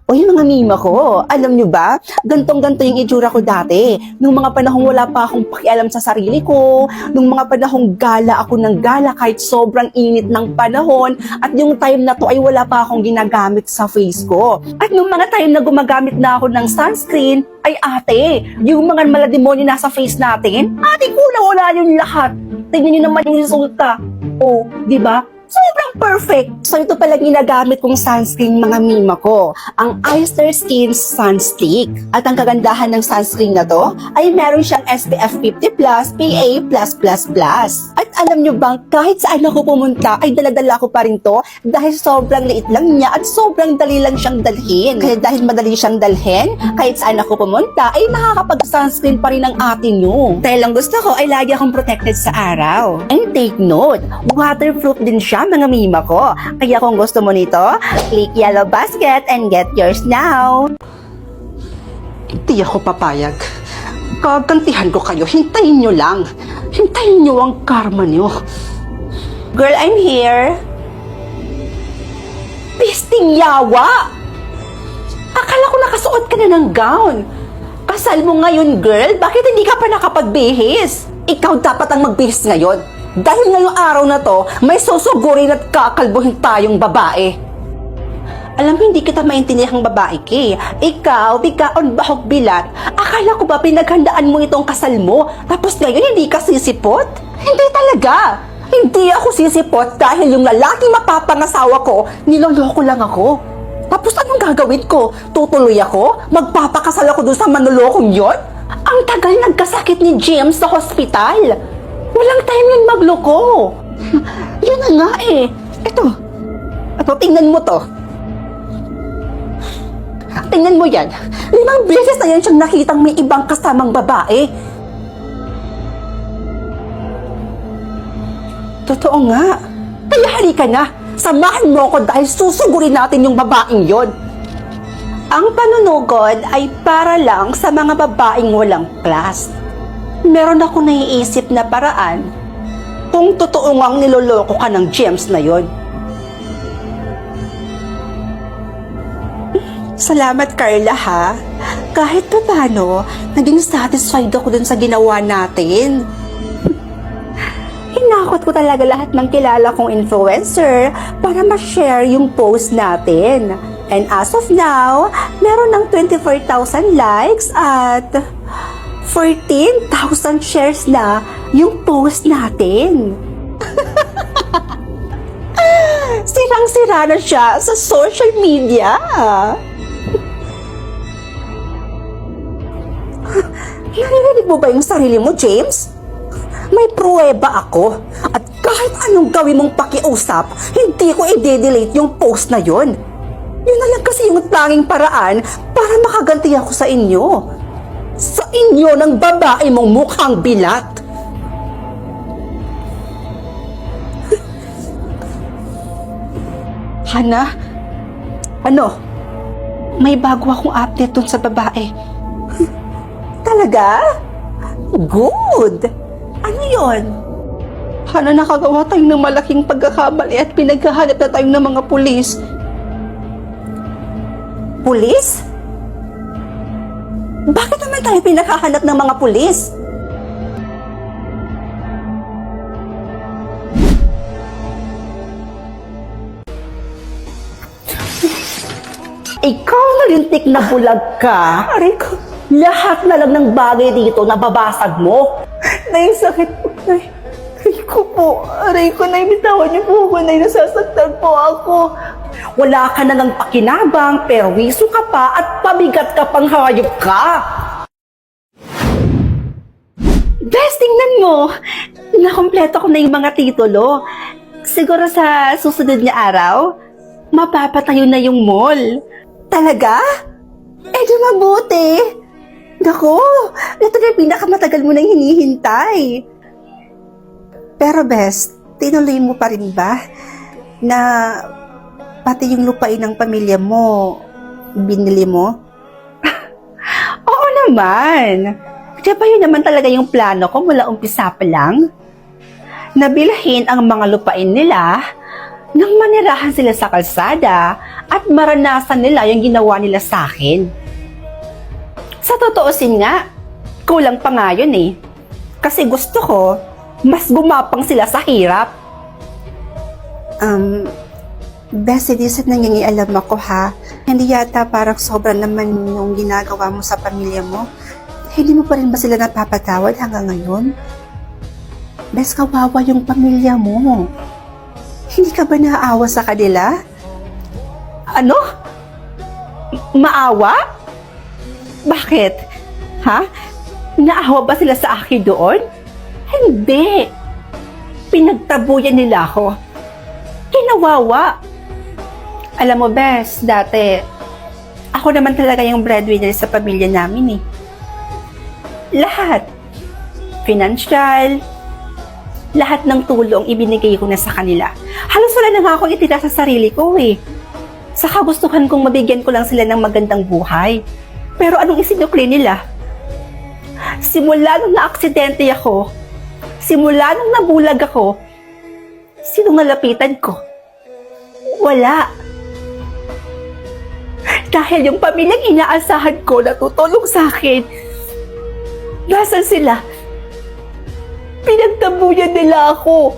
Uy, mga mima ko, alam nyo ba, gantong-ganto yung itsura ko dati. Nung mga panahong wala pa akong pakialam sa sarili ko, nung mga panahong gala ako ng gala kahit sobrang init ng panahon, at yung time na to ay wala pa akong ginagamit sa face ko. At nung mga time na gumagamit na ako ng sunscreen, ay ate, yung mga malademonyo nasa face natin, ate ko wala yung lahat. Tingnan nyo naman yung resulta. Oh, di ba? Sobrang perfect! So ito pala ginagamit kong sunscreen mga mima ko, ang Eyster Skin Sunstick. At ang kagandahan ng sunscreen na to ay meron siyang SPF 50+, PA+++. At alam nyo bang kahit saan ako pumunta ay daladala ko pa rin to dahil sobrang liit lang niya at sobrang dali lang siyang dalhin. Kaya dahil madali siyang dalhin, kahit saan ako pumunta ay nakakapag-sunscreen pa rin ang atin nyo. Dahil ang gusto ko ay lagi akong protected sa araw. And take note, waterproof din siya mga mima ko. Kaya kung gusto mo nito, click yellow basket and get yours now. Hindi ako papayag. Gagantihan ko kayo. Hintayin nyo lang. Hintayin nyo ang karma nyo. Girl, I'm here. Pisting yawa! Akala ko nakasuot ka na ng gown. Kasal mo ngayon, girl. Bakit hindi ka pa nakapagbihis? Ikaw dapat ang magbihis ngayon. Dahil ngayong araw na to, may susugurin at kakalbuhin tayong babae. Alam mo, hindi kita maintindihang babae, Kay. Ikaw, bigkaon bahog bilat. Akala ko ba pinaghandaan mo itong kasal mo, tapos ngayon hindi ka sisipot? Hindi talaga. Hindi ako sisipot dahil yung lalaking mapapangasawa ko, niloloko lang ako. Tapos anong gagawin ko? Tutuloy ako? Magpapakasal ako doon sa manlolokong yon? Ang tagal nagkasakit ni James sa hospital. Walang time yun magloko. Yun na nga eh. Ito, tingnan mo to. Tingnan mo yan. 5 beses na yan siyang nakitang may ibang kasamang babae. Totoo nga. Kaya halika na. Samahan mo ako dahil susugurin natin yung babaeng yon. Ang panunugod ay para lang sa mga babaeng walang class. Meron ako naiisip na paraan kung totoo ngang niloloko ka ng James na yon. Salamat, Carla, ha? Kahit pa paano, naging satisfied ako dun sa ginawa natin. Hinakot ko talaga lahat ng kilala kong influencer para ma-share yung post natin. And as of now, meron ng 24,000 likes at 14,000 shares na yung post natin. Sirang-sira na siya sa social media. Naririnig mo ba yung sarili mo, James? May pruweba ako. At kahit anong gawin mong pakiusap, hindi ko i-delete yung post na yon. Yun na lang kasi yung tanging paraan para makaganti ako sa inyo. Sa inyo ng babae mong mukhang bilat. Hana? Ano? May bago akong update dun sa babae. Talaga? Good! Ano yon? Hana, nakagawa tayo ng malaking pagkakamali at pinaghahanap na tayo ng mga pulis. Pulis? Bakit naman tayo pinakahanap ng mga pulis? Ikaw na lintik na bulag ka. Aray ko. Lahat na lang ng bagay dito nababasag mo. Nay, sakit po, Nay. Aray ko po. Aray ko, Nay. Bitawan niyo po ako, Nay. Nasasaktan po ako. Wala ka na ng pakinabang, pero wiso ka pa at pabigat ka pang hayop ka. Best, tingnan mo. Nakompleto ko na yung mga titulo. Siguro sa susunod na araw, mapapatayo na yung mall. Talaga? Di mabuti. Naku, ito na yung pinakamatagal mo nang hinihintay. Pero best, tinuloy mo pa rin ba na pati yung lupain ng pamilya mo, binili mo? Oo naman. Diba yun naman talaga yung plano ko mula umpisa pa lang? Nabilhin ang mga lupain nila, nang manirahan sila sa kalsada at maranasan nila yung ginawa nila sa akin. Sa totoosin nga, kulang pa nga yun eh. Kasi gusto ko, mas gumapang sila sa hirap. Bessie, di sa nangingialam ako ha. Hindi yata parang sobra naman yung ginagawa mo sa pamilya mo. Hindi mo pa rin ba sila napapatawad hanggang ngayon? Bes, kawawa yung pamilya mo. Hindi ka ba naaawa sa kanila? Ano? Maawa? Bakit? Ha? Naawa ba sila sa akin doon? Hindi. Pinagtabuyan nila ako. Kinawawa. Alam mo, Bes, dati, ako naman talaga yung breadwinner sa pamilya namin eh. Lahat. Financial, lahat ng tulong ibinigay ko na sa kanila. Halos wala na nga akong itira sa sarili ko eh. Sa kagustuhan kong mabigyan ko lang sila ng magandang buhay. Pero anong isinukli nila? Simula nung na-aksidente ako, simula nung nabulag ako, sino nalapitan ko? Wala. Dahil yung pamilyang inaasahan ko na tutulong sa akin, nasan sila? Pinagtabuyan nila ako.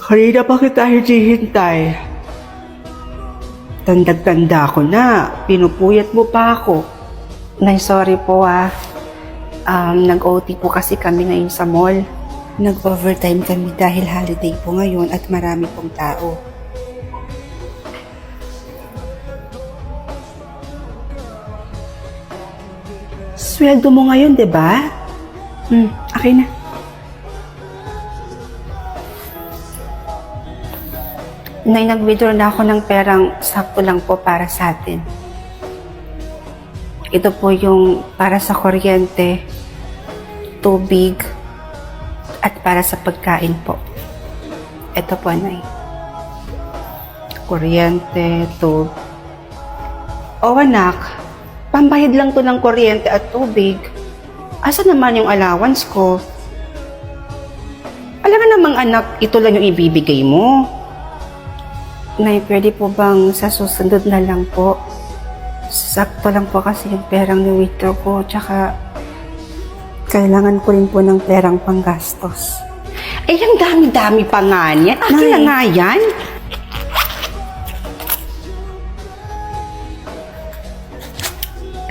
Kanina pa kita hintay. Tanda-tanda ko na. Pinupuyat mo pa ako. Nay, sorry po ah. Nag-OT po kasi kami ngayon sa mall. Nag-overtime kami dahil holiday po ngayon at marami pong tao. Sweldo mo ngayon, di ba? Okay na. Nay, nag-withdraw na ako ng perang sakto lang po para sa atin. Ito po yung para sa kuryente, tubig, at para sa pagkain po. Ito po, Nay. Kuryente, tubig. O anak, pambayad lang to ng kuryente at tubig. Asa naman yung allowance ko? Alam nga namang anak, ito lang yung ibibigay mo. Nay, pwede po bang sa susunod na lang po? Sakto lang po kasi yung perang ni-withdraw ko, tsaka Kailangan ko rin po ng perang panggastos. eh, ang dami-dami pa nga niyan. Akin Nay. na nga yan.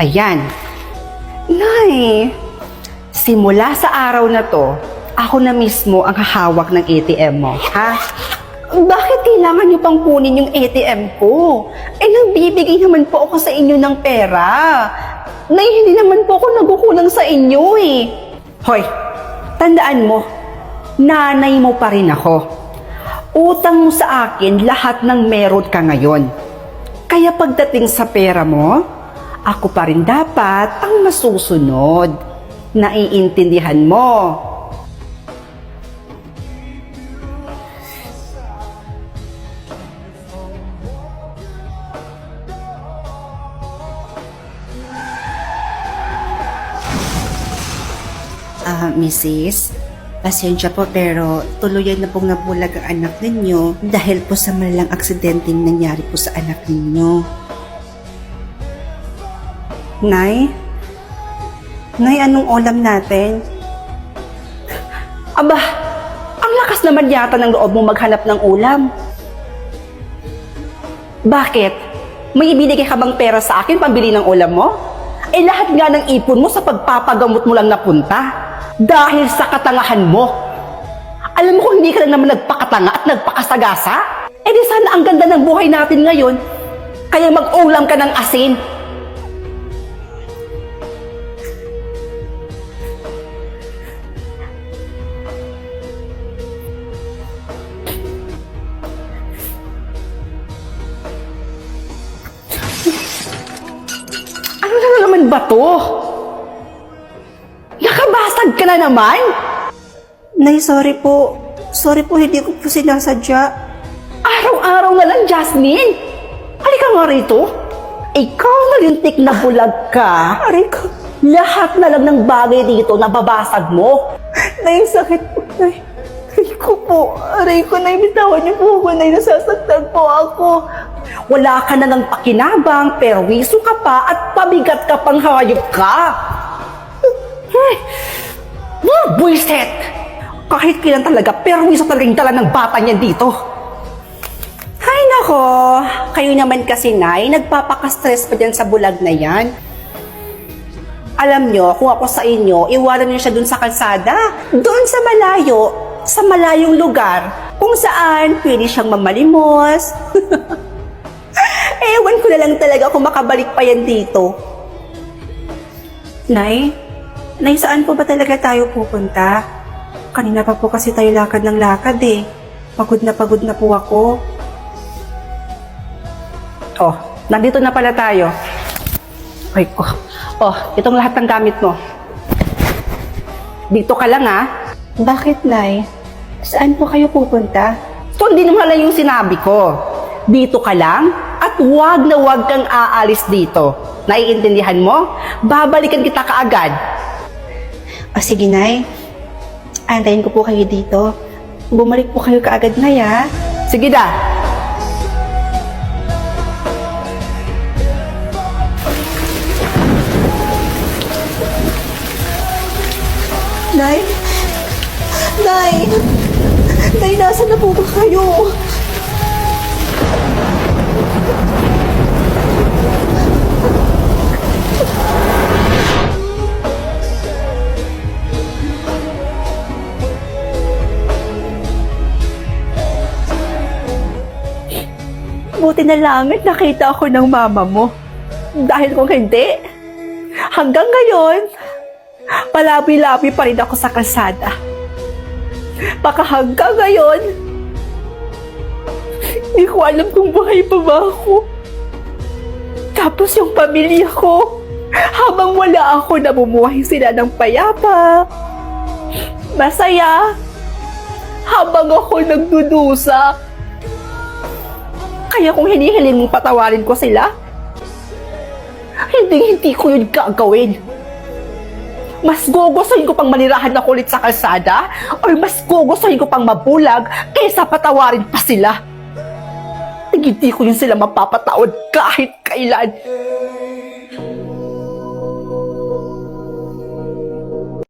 Ayan. Nay, simula sa araw na to, ako na mismo ang hahawak ng ATM mo, ha? Bakit kailangan niyo pang kunin yung ATM ko? Eh, nagbibigay naman po ako sa inyo ng pera. Nay, hindi naman po ako nagkukulang sa inyo eh. Hoy, tandaan mo, nanay mo pa rin ako. Utang mo sa akin lahat ng meron ka ngayon. Kaya pagdating sa pera mo, ako pa rin dapat ang masusunod. Naiintindihan mo? Mrs., pasensya po pero tuluyan na pong nabulag ang anak ninyo dahil po sa malalang aksidenteng nangyari po sa anak ninyo. Nay? Nay, anong ulam natin? Aba, ang lakas naman yata ng loob mo maghanap ng ulam. Bakit? May ibinigay ka bang pera sa akin pambili ng ulam mo? Eh lahat nga ng ipon mo sa pagpapagamot mo lang napunta. Dahil sa katangahan mo. Alam mo kung hindi ka lang naman nagpakatanga at nagpakasagasa? Eh di sana ang ganda ng buhay natin ngayon. Kaya mag-ulam ka ng asin. Ano na naman ba to? Nakabasag ka na naman? Nay, sorry po. Sorry po, hindi ko po sinasadya. Araw-araw na lang, Jasmine. Halika nga rito. Ikaw na lintik na bulag ka. Aray ko. Lahat na lang ng bagay dito nababasag mo. Nay, sakit po, Nay. Aray ko po. Aray ko, Nay. Bitawan niyo po ako, Nay. Nasasaktan po ako. Wala ka na ng pakinabang, perwiso ka pa at pabigat ka pang hayop ka. Buisit! Kahit kailan talaga, perwiso talaga yung dala ng bata niyan dito. Ay, nako. Kayo naman kasi, Nay. Nagpapaka-stress pa dyan sa bulag na yan. Alam nyo, kung ako sa inyo, iwanan nyo siya dun sa kalsada. Doon sa malayo, sa malayong lugar, kung saan pwede siyang mamalimos. Ewan ko na lang talaga kung makabalik pa yan dito. Nay, saan po ba talaga tayo pupunta? Kanina pa po kasi tayo lakad ng lakad eh. Pagod na po ako. Oh, nandito na pala tayo. Ay ko. Oh, itong lahat ng gamit mo. Dito ka lang ah. Bakit, Nay? Saan po kayo pupunta? So, hindi naman lang yung sinabi ko. Dito ka lang at wag na wag kang aalis dito. Naiintindihan mo? Babalikan kita kaagad. O sige, Nay. Antayin ko po kayo dito. Bumalik po kayo kaagad, Nay, ha? Sige na. Nay! Nay! Nay, nasa na po ba kayo? Buti na lang at nakita ako ng mama mo. Dahil kung hindi, hanggang ngayon, palabi-labi pa rin ako sa kalsada. Baka hanggang ngayon, hindi ko alam kung buhay pa ba ako. Tapos yung pamilya ko, habang wala ako, namumuhay sila ng payapa, masaya, habang ako nagdudusa. Kaya kung hinihiling mong patawarin ko sila, hindi ko yun gagawin. Mas gugustuhin ko pang manirahan ako ulit sa kalsada or mas gugustuhin ko pang mabulag kaysa patawarin pa sila. Hindi ko yun sila mapapatawad kahit kailan.